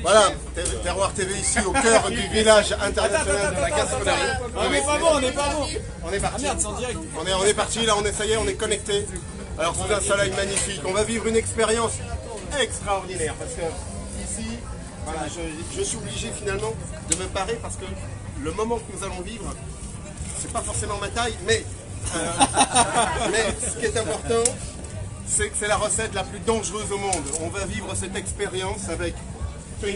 Voilà, Terroir TV ici au cœur du village international de la gastronomie. On n'est pas bon, on n'est pas bon. On est parti. Ah merde, c'est en direct. On est parti, là ça y est, on est connecté. Alors sous un soleil magnifique, on va vivre une expérience extraordinaire parce que ici, voilà, je suis obligé finalement de me parer parce que le moment que nous allons vivre, c'est pas forcément ma taille, mais ce qui est important, c'est que c'est la recette la plus dangereuse au monde. On va vivre cette expérience avec Twin.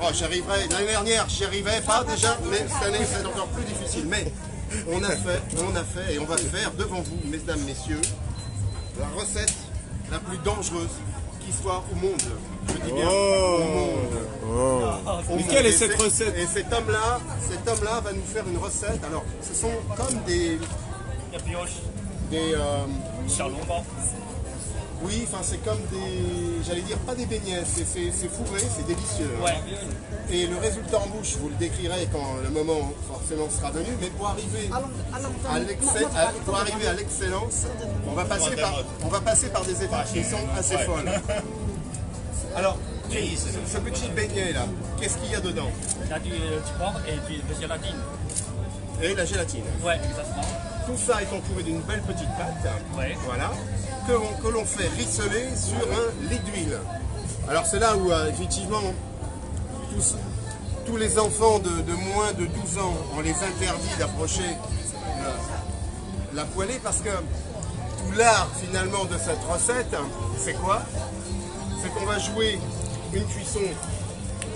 Oh, j'arriverai, l'année dernière, j'y arrivais pas déjà, mais cette année, c'est encore plus difficile. Mais on a fait et on va faire devant vous, mesdames, messieurs, la recette la plus dangereuse qui soit au monde. Je dis bien au monde. Mais quelle est cette recette? Et cet homme-là va nous faire une recette. Alors, ce sont comme des oui, enfin c'est comme des, j'allais dire pas des beignets, c'est fourré, c'est délicieux. Hein. Ouais. Et le résultat en bouche, je vous le décrirai quand le moment forcément sera venu, mais pour arriver à l'excellence, on va passer par des étapes qui sont assez folles. Alors, ce petit beignet là, qu'est-ce qu'il y a dedans? Il y a du porc et de gélatine. Et la gélatine. Ouais, exactement. Tout ça est entouré d'une belle petite pâte. Ouais. Voilà. Que l'on fait rissoler sur un lit d'huile. Alors c'est là où effectivement tous les enfants de moins de 12 ans, on les interdit d'approcher la poêlée parce que tout l'art finalement de cette recette, c'est quoi? C'est qu'on va jouer une cuisson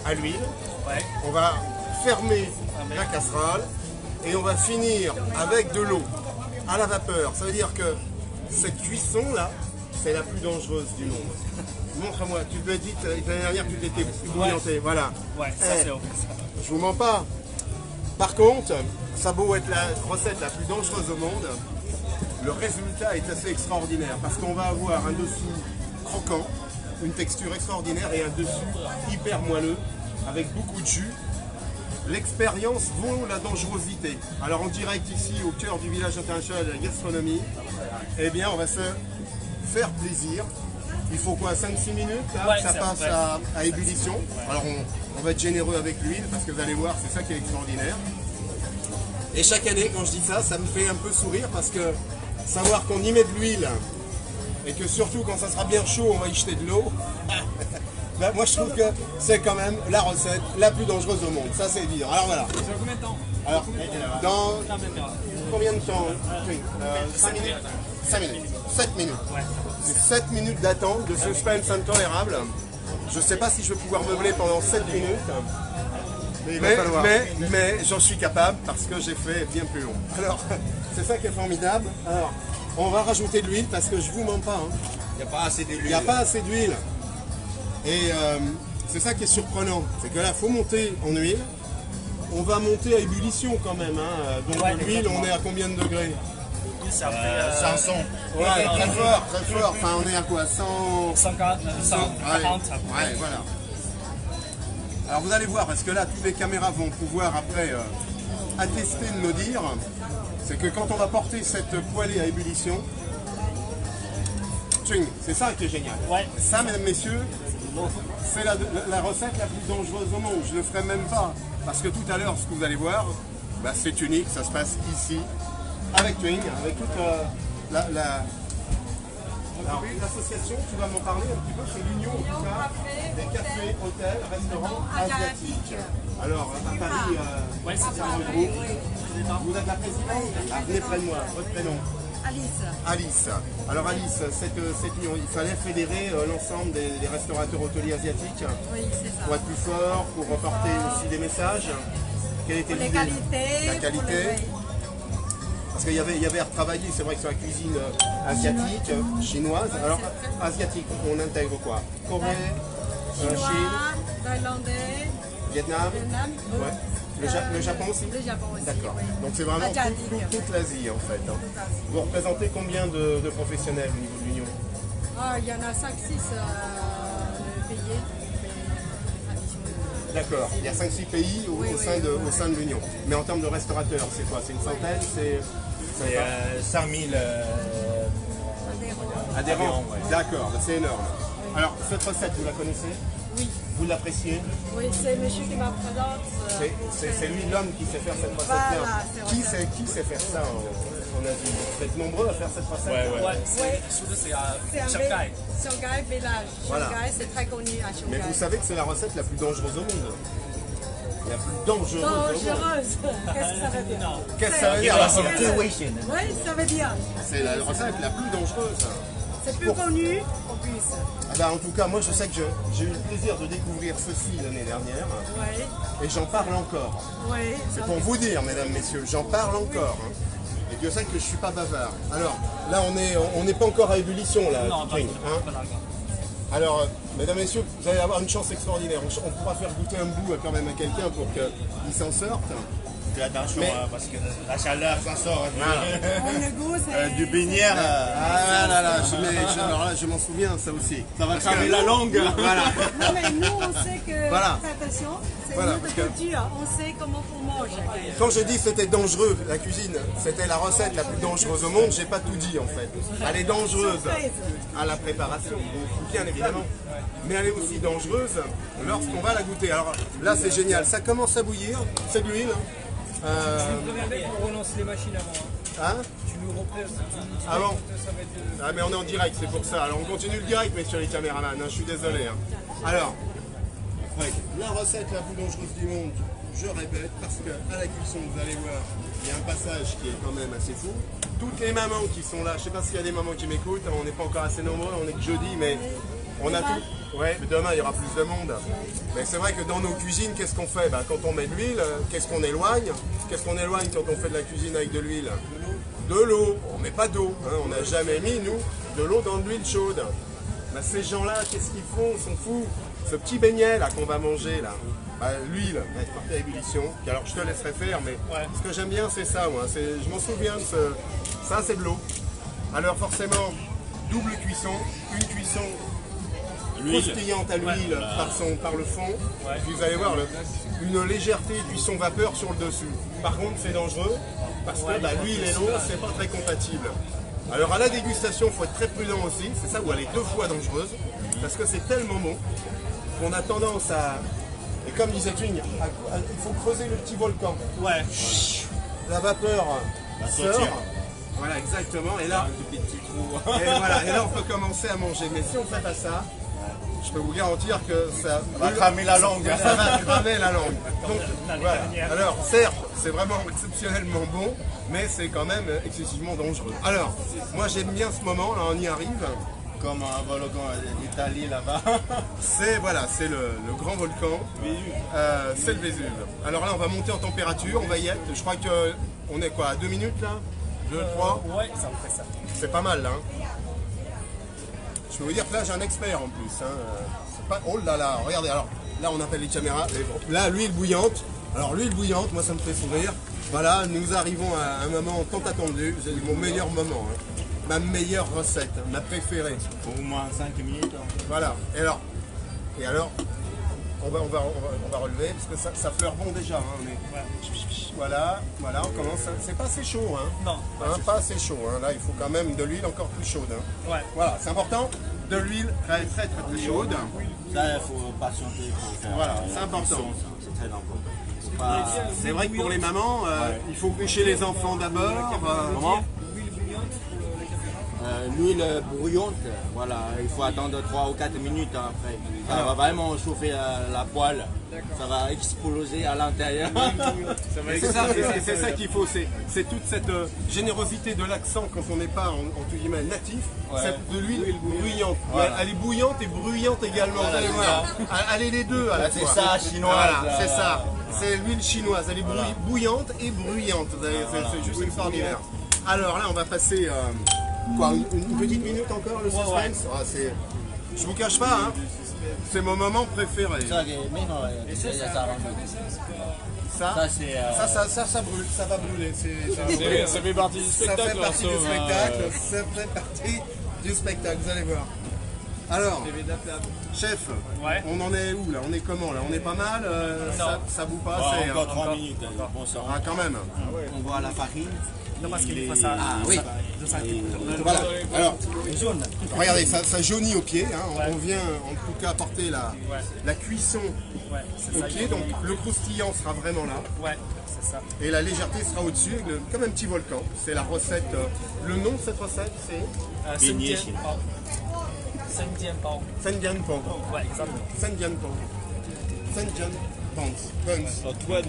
à l'huile, on va fermer la casserole et on va finir avec de l'eau à la vapeur. Ça veut dire que cette cuisson-là, c'est la plus dangereuse du monde. Montre-moi, tu me dis l'année dernière que tu t'étais bouillanté, voilà. Ouais, ça c'est ok. Je vous mens pas. Par contre, ça a beau être la recette la plus dangereuse au monde, le résultat est assez extraordinaire parce qu'on va avoir un dessous croquant, une texture extraordinaire et un dessous hyper moelleux avec beaucoup de jus. L'expérience vaut la dangerosité. Alors en direct ici au cœur du village international de la gastronomie, eh bien on va se faire plaisir. Il faut quoi, 5-6 minutes là, ça passe à ébullition. Alors on va être généreux avec l'huile parce que vous allez voir, c'est ça qui est extraordinaire. Et chaque année quand je dis ça, ça me fait un peu sourire parce que savoir qu'on y met de l'huile et que surtout quand ça sera bien chaud, on va y jeter de l'eau. Ben, moi je trouve que c'est quand même la recette la plus dangereuse au monde, ça c'est évident. Alors voilà. Sur combien de temps? Alors, dans combien de temps? 5 minutes 5 minutes 7 minutes. C'est 7 minutes d'attente, de suspense intolérable. Je ne sais pas si je vais pouvoir meubler pendant 7 minutes. Mais j'en suis capable parce que j'ai fait bien plus long. Alors, c'est ça qui est formidable. Alors, on va rajouter de l'huile parce que je vous mens pas. Hein. Il n'y a pas assez d'huile. Il n'y a pas assez d'huile. Et c'est ça qui est surprenant, c'est que là, il faut monter en huile. On va monter à ébullition quand même. Hein. Donc l'huile, on est à combien de degrés? 500. Ouais, très fort, très fort. Enfin, on est à quoi? 140. Ouais, voilà. Alors vous allez voir, parce que là, toutes les caméras vont pouvoir après attester de me dire, c'est que quand on va porter cette poêlée à ébullition, c'est ça qui est génial. Ouais. Ça, mesdames, messieurs, c'est la recette la plus dangereuse au monde. Je ne le ferai même pas. Parce que tout à l'heure, ce que vous allez voir, bah, c'est unique. Ça se passe ici, avec Twing, avec toute l'association, tu vas m'en parler un petit peu, c'est l'union en tout cas des cafés, hôtels, restaurants asiatiques. Alors, à Paris, c'est un groupe. Vous êtes la présidente? Venez près de moi, votre prénom? Alice. Alors Alice, cette union, il fallait fédérer l'ensemble des restaurateurs hôteliers asiatiques pour être plus fort, pour reporter aussi des messages. Quelle était l'idée? La qualité. Parce qu'il y avait à retravailler, c'est vrai que sur la cuisine asiatique, chinoise. Alors asiatique, on intègre quoi? Corée, Chine, thaïlandais, Vietnam. Ouais. Le Japon aussi? Le Japon aussi. D'accord. Oui. Donc c'est vraiment toute l'Asie en fait. Hein. Vous représentez combien de professionnels au niveau de l'Union? Il y en a 5-6 pays. D'accord. Il y a 5-6 pays au sein de l'Union. Mais en termes de restaurateurs, c'est quoi? C'est une centaine? C'est 5000 adhérents. D'accord, c'est énorme. Alors, cette recette, vous la connaissez? Oui. Vous l'appréciez? Oui, c'est monsieur qui m'a présente. C'est lui l'homme qui sait faire cette recette-là. Voilà, Qui sait faire ça en Asie? Vous êtes nombreux à faire cette recette? Ouais, Ouais. surtout c'est à C'est un Shanghai. Shanghai village. Voilà. Shanghai, c'est très connu à Mais Shanghai. vous savez que c'est la recette la plus dangereuse au monde. La plus dangereuse au monde. Dangereuse. Qu'est-ce que ça veut dire? Qu'est-ce que ça veut dire? Oui, ça veut dire. C'est la recette la plus dangereuse. C'est plus connu en plus. Ah bah, en tout cas, moi je sais que j'ai eu le plaisir de découvrir ceci l'année dernière Oui, et j'en parle encore. oui. C'est pour vous dire, mesdames, messieurs, j'en parle encore. Hein. Et Dieu sait que je suis pas bavard. Alors, là on n'est pas encore à ébullition là, Non, Catherine, hein. pas d'accord. Alors, mesdames, messieurs, vous allez avoir une chance extraordinaire. On pourra faire goûter un bout quand même à quelqu'un pour qu'il s'en sorte. Fais attention Mais- hein, parce que la chaleur ça sort On le goût, c'est. du beignère. Ah là là, alors là, je m'en souviens, ça aussi. Ça va Parce cramer que- la langue. Voilà. Non, mais nous, on sait que. Voilà. Fais attention, c'est Voilà, notre parce que- culture. On sait comment on mange. Quand je dis c'était dangereux, la cuisine, c'était la recette la plus dangereuse au monde, j'ai pas tout dit en fait. Elle est dangereuse à la préparation, bien évidemment, mais elle est aussi dangereuse lorsqu'on va la goûter. Alors là c'est génial, ça commence à bouillir, c'est de l'huile. On relance les machines avant. Hein Tu nous reprends. Avant Ça va être. Ah mais on est en direct, c'est pour ça. Alors on continue le direct, messieurs les caméramans, hein, je suis désolé. Hein. Alors, la recette la plus dangereuse du monde, je répète, parce qu'à la cuisson, vous allez voir, il y a un passage qui est quand même assez fou. Toutes les mamans qui sont là, je sais pas s'il y a des mamans qui m'écoutent, hein, on n'est pas encore assez nombreux, on est que jeudi, mais on a tout. Ouais, mais demain il y aura plus de monde. Mais c'est vrai que dans nos cuisines, qu'est-ce qu'on fait? Quand on met de l'huile, qu'est-ce qu'on éloigne? Qu'est-ce qu'on éloigne quand on fait de la cuisine avec de l'huile? De l'eau. On met pas d'eau. Hein. On n'a jamais mis, nous, de l'eau dans de l'huile chaude. Ces gens-là, qu'est-ce qu'ils font? Ils sont fous. Ce petit beignet là qu'on va manger là, l'huile va être partie à ébullition. Puis alors je te laisserai faire, mais ce que j'aime bien c'est ça, moi. Je m'en souviens de ça, c'est de l'eau. Alors forcément, double cuisson, une cuisson croustillante à l'huile par le fond. Puis vous allez voir une légèreté cuisson vapeur sur le dessus. Par contre c'est dangereux parce que l'huile et l'eau c'est pas très compatible. Alors à la dégustation il faut être très prudent aussi, c'est ça où elle est deux fois dangereuse parce que c'est tellement bon qu'on a tendance à, et comme disait Twing, il faut creuser le petit volcan. Ouais. La vapeur sort. sortir. Voilà exactement et là, Des petits trous. et là on peut commencer à manger. Mais si on fait pas ça, je peux vous garantir que ça Va cramer la langue. ça va cramer la langue. Donc voilà. Alors certes, c'est vraiment exceptionnellement bon, mais c'est quand même excessivement dangereux. Alors, moi j'aime bien ce moment, là on y arrive. Comme un volcan d'Italie là-bas. C'est le grand volcan. C'est le Vésuve. Alors là on va monter en température, on va y être. Je crois que on est quoi à 2 minutes là 2, 3. Ouais, ça me fait ça. C'est pas mal là. Hein. Je peux vous dire que là j'ai un expert en plus. Hein. C'est pas... Oh là là, regardez, alors là on appelle les caméras. Et bon, là l'huile bouillante. Alors l'huile bouillante, moi ça me fait sourire. Voilà, nous arrivons à un moment tant attendu. J'ai eu mon meilleur moment. Hein. Ma meilleure recette, hein, ma préférée. Au moins 5 minutes. Voilà. Et alors on va relever parce que ça fleure bon déjà. Hein, mais... Voilà, on commence. C'est pas assez chaud. Hein. Non. Hein, pas assez chaud. Hein. Là il faut quand même de l'huile encore plus chaude. Hein. Ouais. Voilà, c'est important. De l'huile très très chaude. Ça, il faut patienter pour faire. Voilà, c'est la important. cuisson, ça, c'est très important. C'est pas- C'est vrai que pour les mamans, il faut coucher les enfants d'abord. Comment L'huile bouillante pour les caméras. L'huile bouillante, voilà, il faut attendre 3 ou 4 minutes hein, après. Ça va vraiment chauffer la poêle. Ça va exploser à l'intérieur. C'est ça qu'il faut, c'est toute cette générosité de l'accent quand on n'est pas en guillemets natif, c'est de l'huile bouillante. Voilà. Elle est bouillante et bruyante également, vous allez voir. Elle est les deux à la C'est fois. ça, chinoise. Voilà, c'est ça. C'est l'huile chinoise, elle est bouillante et bruyante. C'est juste extraordinaire. Alors là, on va passer une petite minute encore le suspense. Ah, je vous cache pas, hein, c'est mon moment préféré. Ça, mais non, ça, Ça, c'est. ça brûle, ça va brûler. Ça fait partie du Ça spectacle. fait partie du en somme, spectacle, ça fait partie du spectacle, vous allez voir. Alors, chef, Ouais. on en est où là? On est comment là? On est pas mal? Ça boue pas assez? Encore hein 3 minutes. Bon, ça Ah, quand même. On voit la farine. Non, parce qu'il faut ça. Ah oui. 2 centimes. Voilà. Alors, Jaune. regardez, ça jaunit au pied. Hein. On vient en tout cas apporter Ouais. la cuisson Ouais, c'est au ça. pied. Donc le croustillant sera vraiment là. Ouais, c'est ça. Et la légèreté sera au-dessus, comme un petit volcan. C'est la recette. Le nom de cette recette, c'est Beignet Senjian Pao. Senjian Pao. Senjian Pong. Ouais, exactement. Senjian Pong. Senjian Buns. Antoine,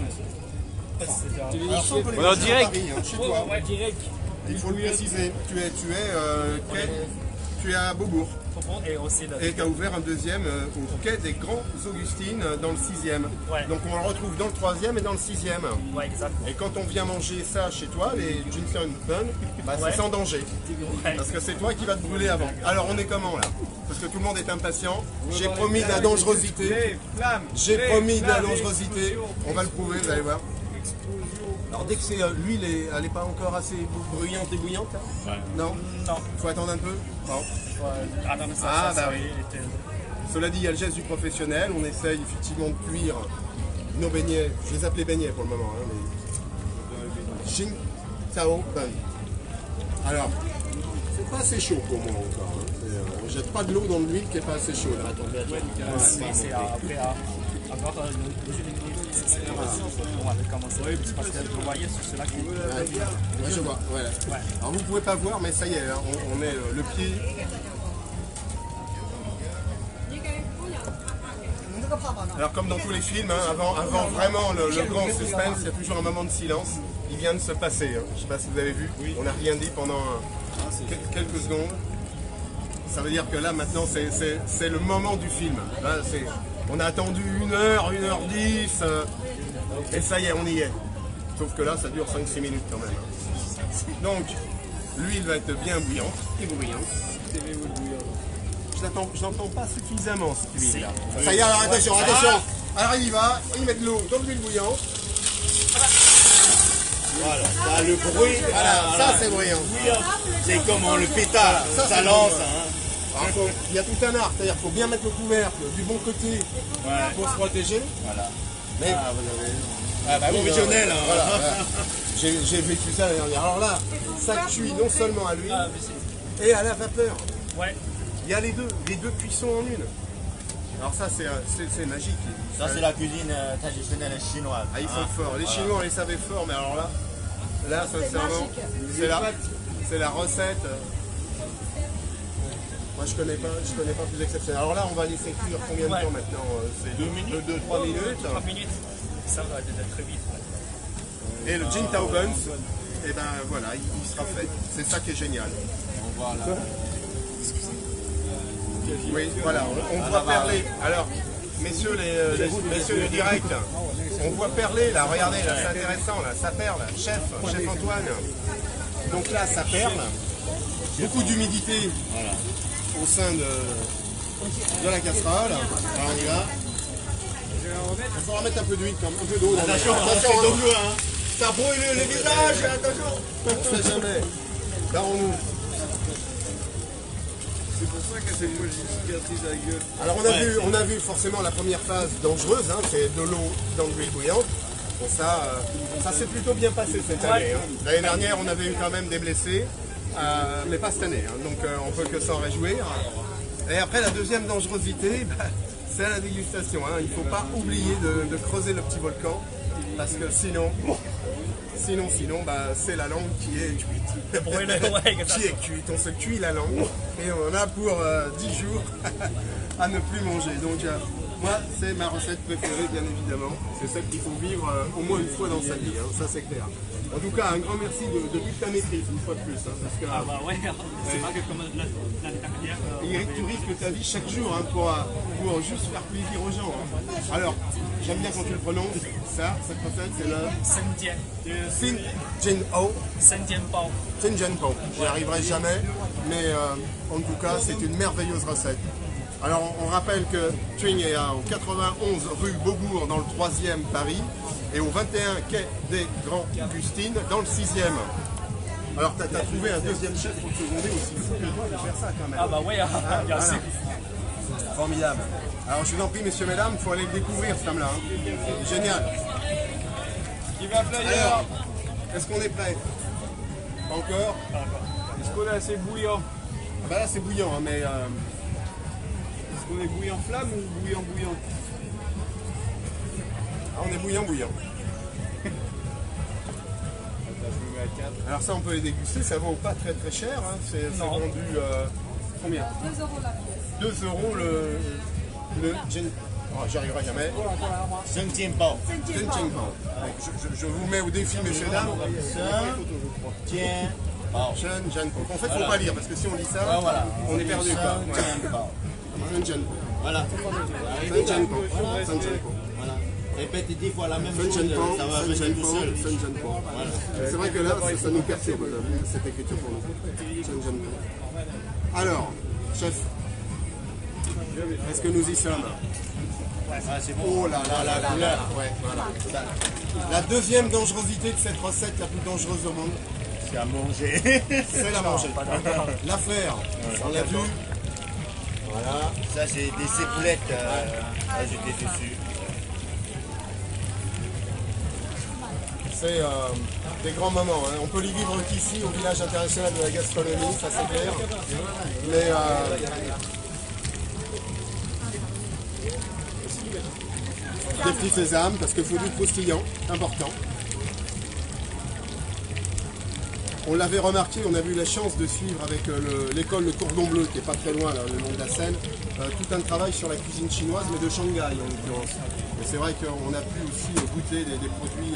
Alors, sans polémique, Alors, c'est à direct. Paris, hein, chez toi. Ouais, direct. Il faut le préciser. Tu es à Beaubourg. Et aussi le. Et tu as ouvert un deuxième au quai des Grands Augustines dans le 6e. Ouais. Donc on le retrouve dans le 3e et dans le 6e. Ouais, exactement. Et quand on vient manger ça chez toi, les Ginseng Bun, bah, Ouais. c'est sans danger. Ouais. Parce que c'est toi qui vas te brûler avant. Alors on est comment là? Parce que tout le monde est impatient. J'ai promis de la dangerosité. J'ai promis de la dangerosité. On va le prouver, vous allez voir. Alors dès que c'est l'huile, elle n'est pas encore assez bruyante et bouillante là? Non. Non, Faut attendre un peu. Bon. faut attendre ça. Ah, ça, bah ça, oui. était- Cela dit, il y a le geste du professionnel. On essaye effectivement de cuire nos beignets. Je les appelais beignets pour le moment. Hein, mais... Jing Tao Bun. Alors, c'est pas assez chaud pour moi encore. Hein. On jette pas de l'eau dans l'huile qui est pas assez chaude. Là. C'est après encore on va commencer. Parce que vous voyez sur cela qui. Ouais, je vois. Ouais. Alors vous pouvez pas voir, mais ça y est, hein, on met le pied. Alors comme dans tous les films, hein, avant vraiment le grand suspense, il y a toujours un moment de silence. Il vient de se passer. Hein. Je ne sais pas si vous avez vu. On n'a rien dit pendant quelques secondes. Ça veut dire que là maintenant c'est le moment du film. Là, on a attendu 1h, 1h10 et ça y est, on y est. Sauf que là ça dure 5-6 minutes quand même. Donc l'huile va être bien bouillante et bruyante. Je n'entends pas suffisamment cette huile là. Ça y est, alors attention, attention. Alors il y va, il met de l'eau dans l'huile bouillante. Voilà, ça, le bruit, Voilà, ça c'est bruyant. c'est comment le pétard, Ça, ça c'est lance. bon. Hein. Alors, il y a tout un art, c'est-à-dire qu'il faut bien mettre le couvercle du bon côté pour se protéger. Voilà. Mais Ah, vous avez... Ah, bah, professionnel. Hein. voilà, voilà. J'ai vécu ça l'année dernière. Alors là, ça cuit non seulement à l'huile et à la vapeur. Ouais. Il y a les deux cuissons en une. Alors ça c'est magique. Ça, c'est la cuisine traditionnelle chinoise. Ah, ils sont hein. forts. Les Voilà. Chinois on les savait forts, mais alors là sincèrement, c'est la recette. Moi je connais pas plus exceptionnel. Alors là on va laisser cuire combien de temps maintenant? C'est 2 minutes, 2-3 minutes. 3 minutes. Ça va être très vite. Et le Jing Tao Buns, et ben voilà, il sera fait. C'est ça qui est génial. On voit là. Oui, voilà, on voit perler. Alors, messieurs messieurs du direct, on voit perler là, regardez, là, c'est intéressant, là, ça perle, chef Antoine. Donc là, ça perle, beaucoup d'humidité au sein de la casserole. Alors on y va. Il faut remettre un peu d'huile, un peu d'eau. Attention, hein. Ça brûle le visage, attention. On ne sait jamais. Là, on ouvre. c'est pour ça que c'est une cicatrice à la gueule. Alors on a vu forcément la première phase dangereuse, hein, c'est de l'eau dans l'huile bouillante. Bon, ça s'est plutôt bien passé cette année. Hein. L'année dernière on avait eu quand même des blessés, mais pas cette année. Hein. Donc on peut que s'en réjouir. Et après la deuxième dangerosité, bah, c'est la dégustation. Hein. Il ne faut pas oublier de creuser le petit volcan, parce que sinon bah, c'est la langue qui est cuite. Brûlé, ouais, Qui est cuite, on se cuit la langue et on en a pour 10 jours à ne plus manger. Donc moi c'est ma recette préférée bien évidemment, c'est celle qu'il faut vivre au moins une fois dans sa vie, hein. Ça c'est clair. En tout cas un grand merci de toute ta maîtrise une fois de plus, hein, parce que Ah bah ouais, c'est pas que comme l'année dernière. Eric, tu risques ta vie chaque jour hein, pour juste faire plaisir aux gens. Hein. Alors j'aime bien quand tu le prononces, cette recette c'est le Senjian. Xin Jin Ho. Senjian Pao. Shenzhen Pao. J'y arriverai jamais, mais en tout cas, c'est une merveilleuse recette. Alors, on rappelle que Twing est au 91 rue Beaubourg, dans le 3e Paris, et au 21 quai des Grands Augustines, dans le 6e. Alors, tu as trouvé un deuxième chef pour te seconder aussi fou que toi de faire ça quand même. Ah bah ouais, bien sûr. Formidable. Alors je vous en prie, messieurs, mesdames, il faut aller le découvrir cet homme-là. Hein. C'est génial. Qui va flyer? Alors, est-ce qu'on est prêt? Pas encore? Est-ce qu'on est assez bouillant? Ah bah là c'est bouillant, hein, mais Est-ce qu'on est bouillant flamme ou bouillant bouillant? ah, on est bouillant. Attends, je me mets à 4. Alors ça on peut les déguster, ça vaut pas très très cher. Hein. C'est vendu combien? 2 euros la pièce. 2 euros le gin. Oh, j'y arriverai jamais. 5e bao. Gin Ching Pao. Je vous mets au défi, messieurs, dames. 5e bao. Jen Pao. En fait, faut pas lire parce que si on lit ça, Ouais, voilà. on est perdu. Quoi. 5e bao. Jen Pao. Voilà. Jen Pao. Jen Pao. Voilà. Répète 10 fois la même Sun chose, Jen Pao. ça va Sun venir Jen tout Pao. seul. Sun Jen Pao. Voilà. C'est vrai que là, ça nous perturbe cette écriture pour nous. Sun Jen Pao. Alors, chef, est-ce que nous y sommes? Ah, c'est bon. Oh là là là là là. Ouais, voilà. La deuxième dangerosité de cette recette, la plus dangereuse au monde, C'est à manger. c'est la manger. L'affaire, on l'a vu. Voilà. Ça, c'est des cépoulettes ajoutées dessus. C'est des grands moments. Hein. On peut les vivre qu'ici, au village international de la gastronomie, ça c'est clair. Mais des petits sésames, parce qu'il faut du croustillant, important. On l'avait remarqué, on a eu la chance de suivre avec l'école Le Cordon Bleu, qui est pas très loin, là, le long de la Seine, tout un travail sur la cuisine chinoise, mais de Shanghai en l'occurrence. Et c'est vrai qu'on a pu aussi goûter des produits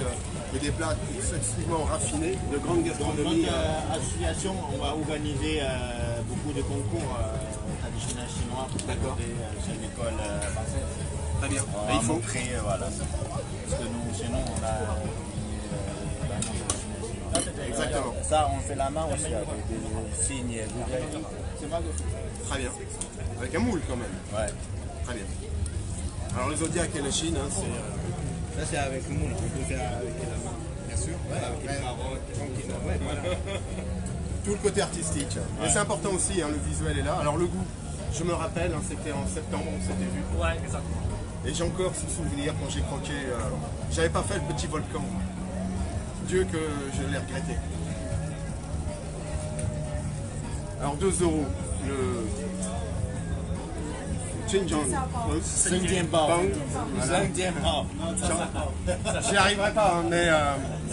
et des plats excessivement raffinés, de grande gastronomie. Donc, association, on va organiser beaucoup de concours traditionnels chinois pour regarder sur une école française. Très bien. On Et va il faut. montrer, voilà. Parce que nous, chez nous, on a... Exactement. Ça, on fait la main aussi avec des signes. C'est pas de... Très bien. Avec un moule quand même. Ouais. Très bien. Alors le zodiaque et la Chine, hein, c'est... Ça, c'est avec le moule. On peut faire avec la main. Bien sûr. Avec les carottes, tranquillement. Ouais, voilà. Tout le côté artistique. Mais c'est important aussi, hein, le visuel est là. Alors le goût, je me rappelle, hein, c'était en septembre, on s'était vu. Ouais, exactement. Et j'ai encore ce souvenir quand j'ai croqué. J'avais pas fait le petit volcan. Dieu que je l'ai regretté. Alors 2 euros le Xinjiang. 5e bao. 5e bao. J'y arriverai pas, hein, mais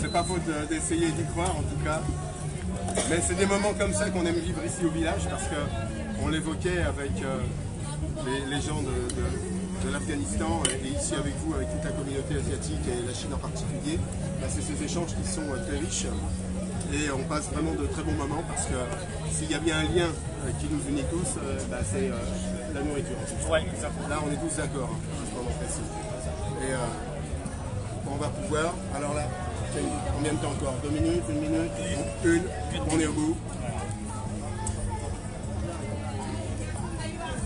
c'est pas faute d'essayer d'y croire en tout cas. Mais c'est des moments comme ça qu'on aime vivre ici au village parce qu'on l'évoquait avec les gens de l'Afghanistan et ici avec vous, avec toute la communauté asiatique et la Chine en particulier. Bah, c'est ces échanges qui sont très riches et on passe vraiment de très bons moments parce que s'il y a bien un lien qui nous unit tous, bah, c'est la nourriture. Ouais, exactement. Là, on est tous d'accord, hein, à ce moment précis. Et on va pouvoir. Alors là, combien de temps encore? 2 minutes, 1 minute, une, on est au bout.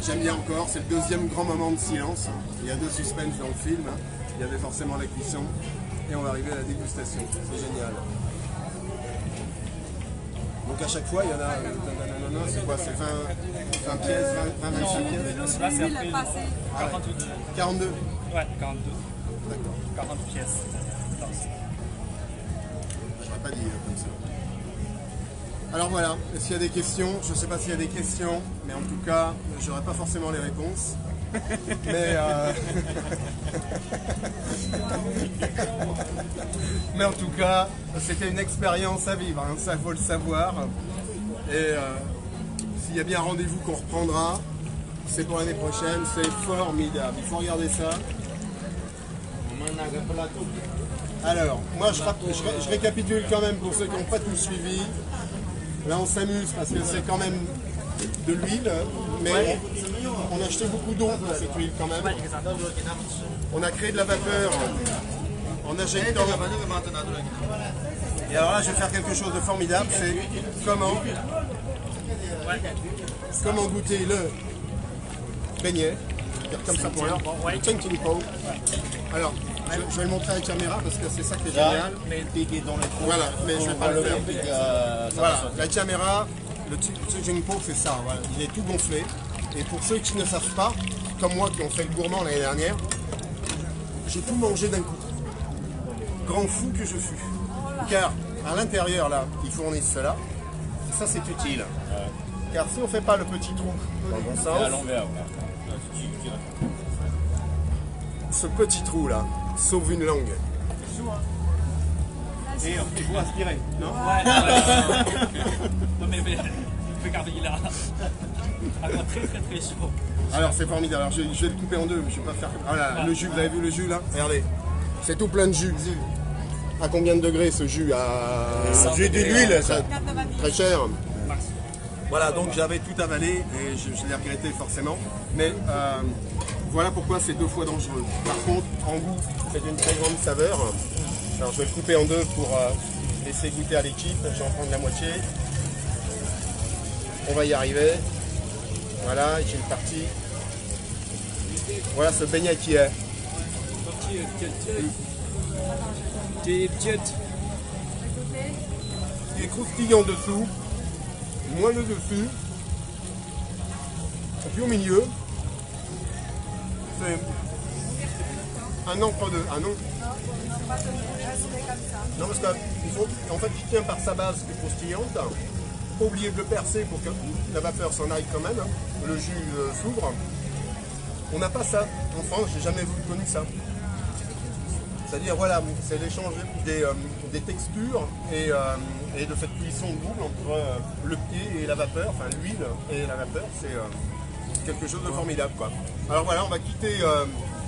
J'aime bien encore, c'est le deuxième grand moment de silence. Il y a 2 suspens dans le film. Hein. Il y avait forcément la cuisson. Et on va arriver à la dégustation. C'est génial. Donc à chaque fois, il y en a. C'est quoi? C'est 20 pièces, 25 pièces? Là, c'est Lui, il est après passé. 42. 42. Ouais, 42. D'accord. 40 pièces. Je n'aurais pas dit comme ça. Alors voilà, est-ce qu'il y a des questions? Je ne sais pas s'il y a des questions, mais en tout cas, je n'aurai pas forcément les réponses. Mais, mais en tout cas, c'était une expérience à vivre, hein, ça faut le savoir. Et s'il y a bien un rendez-vous qu'on reprendra, c'est pour l'année prochaine, c'est formidable. Il faut regarder ça. Alors, moi je récapitule quand même pour ceux qui n'ont pas tout suivi. Là on s'amuse parce que c'est quand même de l'huile, mais on a acheté beaucoup d'eau pour cette huile quand même. On a créé de la vapeur en injectant. Et alors là je vais faire quelque chose de formidable, c'est comment goûter le beignet, comme ça pour l'heure, le Ching Pao. Alors, je vais le montrer à la caméra parce que c'est ça qui est génial. Mais piqué dans les trous. Voilà, mais je vais pas le faire. Voilà, la caméra, le Ching Pao c'est ça, voilà. Il est tout gonflé. Et pour ceux qui ne savent pas, comme moi qui ont fait le gourmand l'année dernière, j'ai tout mangé d'un coup. Grand fou que je fus. Car à l'intérieur là, ils fournissent cela. Et ça c'est utile. Car si on ne fait pas le petit trou dans le bon À sens, l'envers. ce petit trou là sauve une langue. Et il faut aspirer, non? Non mais regardez, il a encore très très très chaud. Alors c'est formidable, alors je vais le couper en deux, je vais pas faire. Voilà, le jus, vous avez vu le jus là? Regardez, c'est tout plein de jus. À combien de degrés ce jus? À jus d'huile, ça très cher. Voilà, donc j'avais tout avalé et je l'ai regretté forcément. Mais voilà pourquoi c'est 2 fois dangereux. Par contre, en goût, c'est d'une très grande saveur. Alors je vais le couper en deux pour laisser goûter à l'équipe. Je vais en prendre la moitié. On va y arriver. Voilà, j'ai une partie. Voilà ce beignet qui est. Il est croustillant dessous, moelleux dessus. Et puis au milieu, c'est un entre-deux. Ah non? Non, parce qu'il faut, en fait, il tient par sa base qui est croustillante. Pas oublier de le percer pour que la vapeur s'en aille quand même. Le jus s'ouvre. On n'a pas ça en France, j'ai jamais connu ça. C'est-à-dire, voilà, c'est l'échange des textures et de cette cuisson double entre le pied et la vapeur, enfin l'huile et la vapeur, c'est quelque chose de formidable, quoi. Alors voilà, on va quitter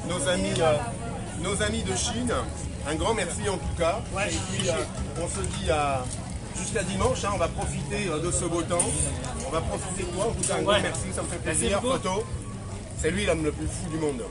nos amis de Chine. Un grand merci en tout cas. Et puis on se dit jusqu'à dimanche, hein, on va profiter de ce beau temps. On va profiter de toi. En tout cas, un grand merci, ça me fait plaisir. Photo. C'est lui l'homme le plus fou du monde.